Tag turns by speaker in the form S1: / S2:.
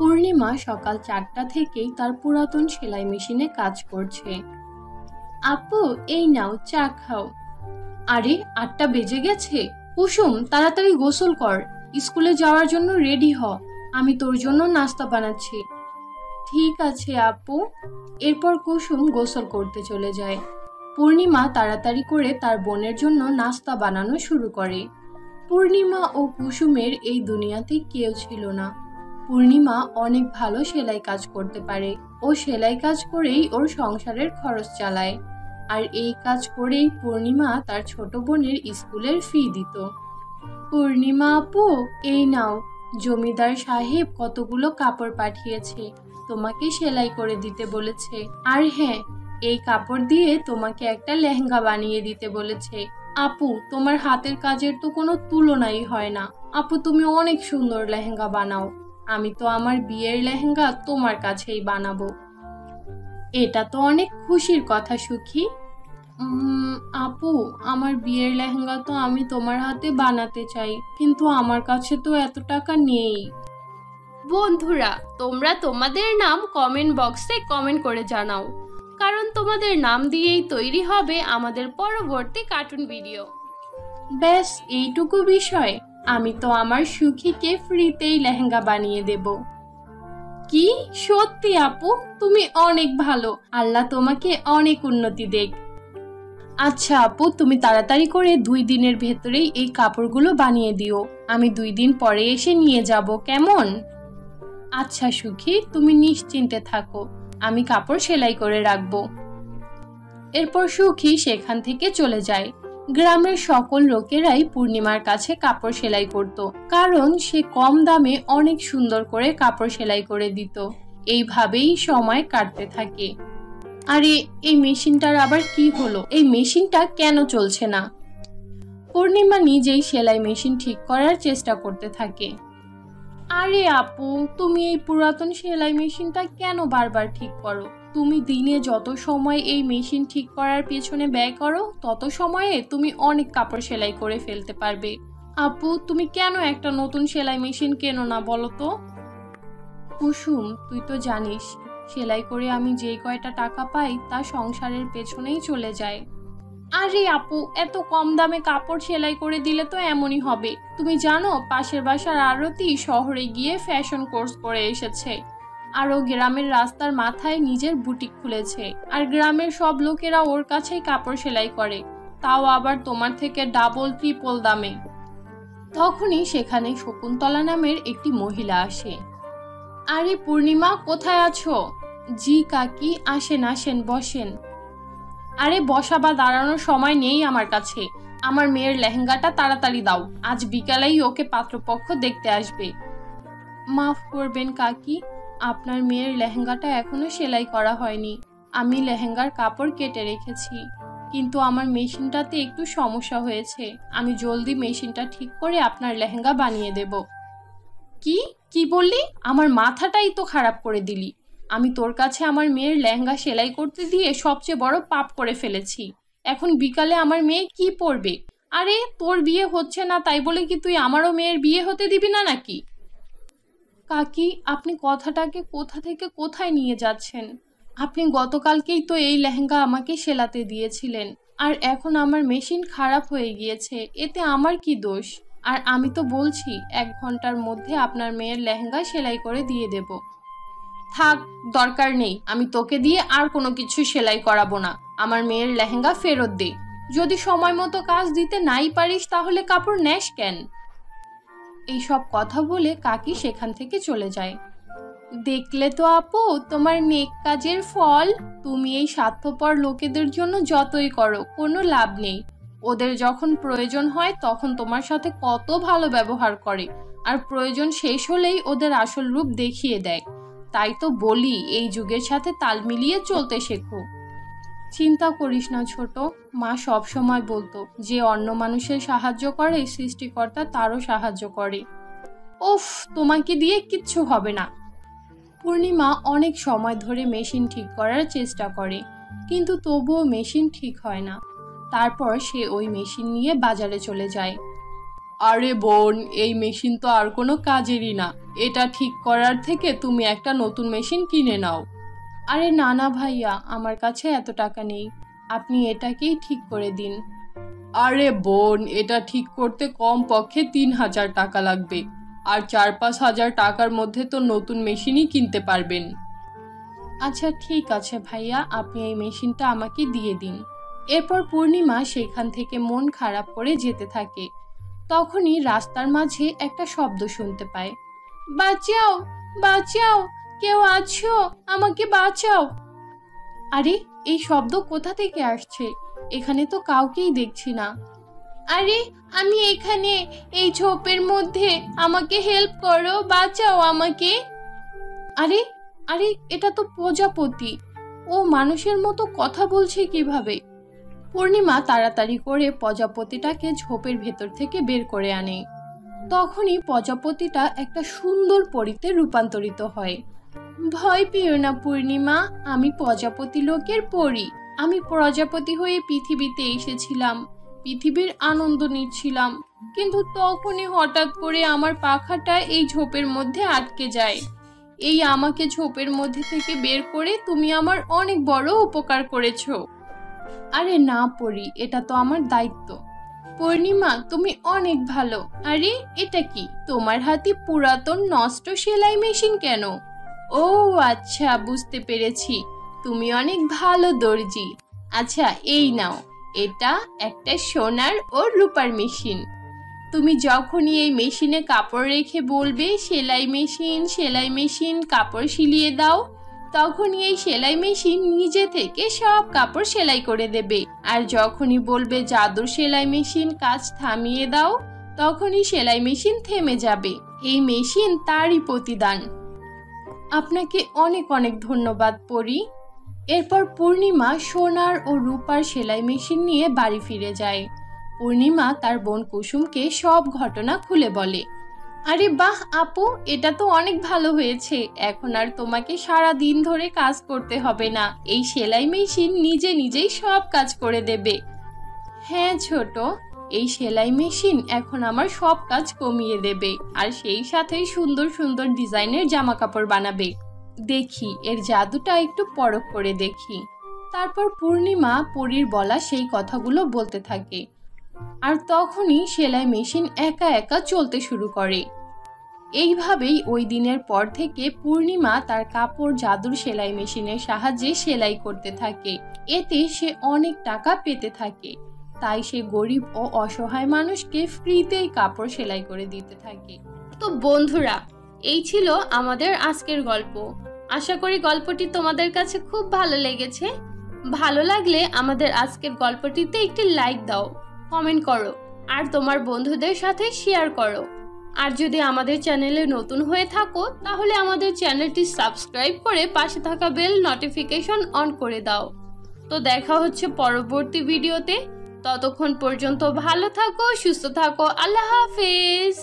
S1: পূর্ণিমা সকাল 4টা থেকেই তার পুরাতন সেলাই মেশিনে কাজ করছে। আপু, এই নাও চা খাও। আরে, 8টা বেজে গেছে। কুসুম, তাড়াতাড়ি গোসল কর, স্কুলে যাওয়ার জন্য রেডি হ। আমি তোর জন্য নাস্তা বানাচ্ছি। ঠিক আছে আপু। এরপর কুসুম গোসল করতে চলে যায়। পূর্ণিমা তাড়াতাড়ি করে তার বোনের জন্য নাস্তা বানানো শুরু করে। পূর্ণিমা ও কুসুমের এই দুনিয়াতে কেউ ছিল না। পূর্ণিমা অনেক ভালো সেলাই কাজ করতে পারে। ও সেলাই কাজ করেই ওর সংসারের খরচ চালায়। আর এই কাজ করেই পূর্ণিমা তার ছোট বোনের স্কুলের ফি দিত। পূর্ণিমা আপু, এই নাও, জমিদার সাহেব কতগুলো কাপড় পাঠিয়েছে, তোমাকে সেলাই করে দিতে বলেছে। আর হ্যাঁ, এই কাপড় দিয়ে তোমাকে একটা লেহেঙ্গা বানিয়ে দিতে বলেছে। আপু, তোমার হাতের কাজের তো কোনো তুলনাই হয় না। আপু, তুমি অনেক সুন্দর লেহেঙ্গা বানাও। আমি তো আমার বিয়ের লেহেঙ্গা তোমার কাছেই বানাবো। এটা তো অনেক খুশির কথা সুখী। আপু, আমার বিয়ের লেহেঙ্গা তো আমি তোমার হাতে বানাতে চাই, কিন্তু আমার কাছে তো এত টাকা নেই। বন্ধুরা, তোমরা তোমাদের নাম কমেন্ট বক্সে কমেন্ট করে জানাও, কারণ তোমাদের নাম দিয়েই তৈরি হবে আমাদের পরবর্তী কার্টুন ভিডিও। ব্যাস এইটুকু বিষয়, আমি তো আমার সুখীকে ফ্রিতেই লেহেঙ্গা বানিয়ে দেব। কি সত্যি আপু, তুমি অনেক ভালো। আল্লাহ তোমাকে অনেক উন্নতি দেখ। আচ্ছা আপু, তুমি তাড়াতাড়ি করে 2 দিনের ভেতরেই এই কাপড়গুলো বানিয়ে দিও। আমি 2 দিন পরে এসে নিয়ে যাব, কেমন? আচ্ছা সুখী, তুমি নিশ্চিন্তে থাকো, আমি কাপড় সেলাই করে রাখবো। এরপর সুখী সেখান থেকে চলে যায়। গ্রামের সকল লোকেরাই পূর্ণিমার কাছে কাপড় সেলাই করত, কারণ সে কম দামে অনেক সুন্দর করে কাপড় সেলাই করে দিত। এইভাবেই সময় কাটতে থাকে। আরে, এই মেশিনটার আবার কি হলো? এই মেশিনটা কেন চলছে না? পূর্ণিমা নিজেই সেলাই মেশিন ঠিক করার চেষ্টা করতে থাকে। আরে আপু, তুমি এই পুরাতন সেলাই মেশিনটা কেন বারবার ঠিক করো? তুমি দিনে যত সময় এই মেশিন ঠিক করার পেছনে ব্যয় করো, তত সময়ে তুমি অনেক কাপড় সেলাই করে ফেলতে পারবে। আপু, তুমি কেন একটা নতুন সেলাই মেশিন কেনো না বলো তো? কুসুম, তুই তো জানিস, সেলাই করে আমি যেই কয়টা টাকা পাই তা সংসারের পেছনেই চলে যায়। আরে আপু, এত কম দামে কাপড় সেলাই করে দিলে তো এমনই হবে। তুমি জানো, পাশের বাসার আরতি শহরে গিয়ে ফ্যাশন কোর্স করে এসেছে। আরও গ্রামের রাস্তার মাথায় নিজের বুটিক খুলেছে। আর গ্রামের সব লোকেরা ওর কাছেই কাপড় সেলাই করে, তাও আবার তোমার থেকে ডাবল ট্রিপল দামে। তখনই সেখানে শকুন্তলা নামের একটি মহিলা আসে। আরে পূর্ণিমা, কোথায় আছো? জি কাকি, আসেন আসেন, বসেন। আরে বসা বা দাঁড়ানোর সময় নেই আমার কাছে। আমার মেয়ের লেহেঙ্গাটা তাড়াতাড়ি দাও, আজ বিকালেই ওকে পাত্রপক্ষ দেখতে আসবে। মাফ করবেন কাকি, আপনার মেয়ের লেহেঙ্গাটা এখনো সেলাই করা হয়নি। আমি লেহেঙ্গার কাপড় কেটে রেখেছি, কিন্তু আমার মেশিনটাতে একটু সমস্যা হয়েছে। আমি জলদি মেশিনটা ঠিক করে আপনার লেহেঙ্গা বানিয়ে দেব। কি কি বললি? আমার মাথাটাই তো খারাপ করে দিলি। আমি তোর কাছে আমার মেয়ের লেহেঙ্গা সেলাই করতে দিয়ে সবচেয়ে বড় পাপ করে ফেলেছি। এখন বিকালে আমার মেয়ে কি পরবে? আরে, তোর বিয়ে হচ্ছে না তাই বলে কি তুই আমারও মেয়ের বিয়ে হতে দিবি না নাকি? কাকি, আপনি কথাটাকে কোথা থেকে কোথায় নিয়ে যাচ্ছেন? আপনি গতকালকেই তো এই লেহেঙ্গা আমাকে সেলাতে দিয়েছিলেন, আর এখন আমার মেশিন খারাপ হয়ে গিয়েছে, এতে আমার কি দোষ? আর আমি তো বলছি 1 ঘন্টার মধ্যে আপনার মেয়ের লেহেঙ্গা সেলাই করে দিয়ে দেব। থাক, দরকার নেই, আমি তোকে দিয়ে আর কোনো কিছু সেলাই করাবো না। আমার মেয়ের লেহেঙ্গা ফেরত দে। যদি সময় মতো কাজ দিতে নাই পারিস তাহলে কাপড় নেস কেন? এইসব কথা বলে কাকি সেখান থেকে চলে যায়। দেখলে তো আপু, তোমার নেক কাজের ফল। তুমি এই স্বার্থপর লোকেদের জন্য যতই করো, কোনো লাভ নেই। ওদের যখন প্রয়োজন হয় তখন তোমার সাথে কত ভালো ব্যবহার করে, আর প্রয়োজন শেষ হলেই ওদের আসল রূপ দেখিয়ে দেয়। তাই তো বলি, এই যুগের সাথে তাল মিলিয়ে চলতে শেখো। চিন্তা করিস না ছোট, মা সব সময় বলতো যে অন্য মানুষের সাহায্য করে সৃষ্টিকর্তা তারও সাহায্য করে। উফ, তোমাকে দিয়ে কিচ্ছু হবে না। পূর্ণিমা অনেক সময় ধরে মেশিন ঠিক করার চেষ্টা করে, কিন্তু তবুও মেশিন ঠিক হয় না। তারপর সে ওই মেশিন নিয়ে বাজারে চলে যায়। আরে বোন, এই মেশিন তো আর কোনো কাজেরই না। এটা ঠিক করার থেকে তুমি একটা নতুন মেশিন কিনে নাও। আরে না না ভাইয়া, আমার কাছে এত টাকা নেই, আপনি এটাকেই ঠিক করে দিন। আরে বোন, এটা ঠিক করতে কম পক্ষে 3,000 টাকা লাগবে, আর 4-5 হাজার টাকার মধ্যে তো নতুন মেশিনই কিনতে পারবেন। আচ্ছা ঠিক আছে ভাইয়া, আপনি এই মেশিনটা আমাকে দিয়ে দিন। এরপর পূর্ণিমা সেখান থেকে মন খারাপ করে যেতে থাকে। তখনই রাস্তার মাঝে একটা শব্দ শুনতে পায়, বাঁচাও বাঁচাও, কেউ আছো, আমাকে বাঁচাও। আরে এই শব্দ কোথা থেকে আসছে? এখানে তো কাউকেই দেখছি না। আরে আমি এখানে, এই ঝোপের মধ্যে, আমাকে হেল্প করো, বাঁচাও আমাকে। আরে আরে এটা তো প্রজাপতি, ও মানুষের মতো কথা বলছে কিভাবে? পূর্ণিমা তাড়াতাড়ি করে প্রজাপতিটাকে ঝোপের ভেতর থেকে বের করে আনে। তখনই প্রজাপতিটা একটা সুন্দর পরীতে রূপান্তরিত হয়। ভয় পেও না পূর্ণিমা, আমি প্রজাপতি লোকের পরী। আমি প্রজাপতি হয়ে পৃথিবীতে এসেছিলাম, পৃথিবীর আনন্দ নিচ্ছিলাম, কিন্তু তখনই হঠাৎ করে আমার পাখাটা এই ঝোপের মধ্যে আটকে যায়। এই আমাকে ঝোপের মধ্যে থেকে বের করে তুমি আমার অনেক বড় উপকার করেছো। আরে না পরী, এটা তো আমার দায়িত্ব। পূর্ণিমা তুমি অনেক ভালো। আরে এটা কি, তোমার হাতে পুরাতন নষ্ট সেলাই মেশিন কেন? ও আচ্ছা, বুঝতে পেরেছি, তুমি অনেক ভালো দর্জি। আচ্ছা এই নাও, এটা একটা সোনার ও রূপার মেশিন। তুমি যখনই এই মেশিনে কাপড় রেখে বলবে সেলাই মেশিন সেলাই মেশিন কাপড় সিলিয়ে দাও, তখনই এই সেলাই মেশিন নিজে থেকে সব কাপড় সেলাই করে দেবে। আর যখনই বলবে জাদুর সেলাই মেশিন কাজ থামিয়ে দাও, তখনই সেলাই মেশিন থেমে যাবে। এই মেশিন তারই প্রতিদান। আপনাকে অনেক অনেক ধন্যবাদ পরি। এরপর পূর্ণিমা সোনার ও রূপার সেলাই মেশিন নিয়ে বাড়ি ফিরে যায়। পূর্ণিমা তার বোন কুসুমকে সব ঘটনা খুলে বলে। আরে বাহ আপু, এটা তো অনেক ভালো হয়েছে, এখন আর তোমাকে সারা দিন ধরে কাজ করতে হবে না, এই সেলাই মেশিন নিজে নিজেই সব কাজ করে দেবে। হ্যাঁ ছোট, এই সেলাই মেশিন এখন আমার সব কাজ কমিয়ে দেবে, আর সেই সাথে সুন্দর সুন্দর ডিজাইনের জামা কাপড় বানাবে। দেখি এর জাদুটা একটু পরখ করে দেখি। তারপর পূর্ণিমা পরীর বলা সেই কথাগুলো বলতে থাকে, আর তখনই সেলাই মেশিন একা একা চলতে শুরু করে। এইভাবেই ওই দিনের পর থেকে পূর্ণিমা তার কাপড় জাদুর সেলাই মেশিনের সাহায্যে সেলাই করতে থাকে। এতে সে অনেক টাকা পেতে থাকে, তাই সে গরিব ও অসহায় মানুষকে ফ্রিতেই কাপড় সেলাই করে দিতে থাকে। তো বন্ধুরা, এই ছিল আমাদের আজকের গল্প। আশা করি গল্পটি তোমাদের কাছে খুব ভালো লেগেছে। ভালো লাগলে আমাদের আজকের গল্পটিতে একটি লাইক দাও, কমেন্ট করো, আর তোমার বন্ধুদের সাথে শেয়ার করো। আর যদি আমাদের চ্যানেলে নতুন হয়ে থাকো, তাহলে আমাদের চ্যানেলটি সাবস্ক্রাইব করে পাশে থাকা বেল নোটিফিকেশন অন করে দাও। তো দেখা হচ্ছে পরবর্তী ভিডিওতে। ততক্ষণ পর্যন্ত ভালো থাকো, সুস্থ থাকো। আল্লাহ হাফেজ।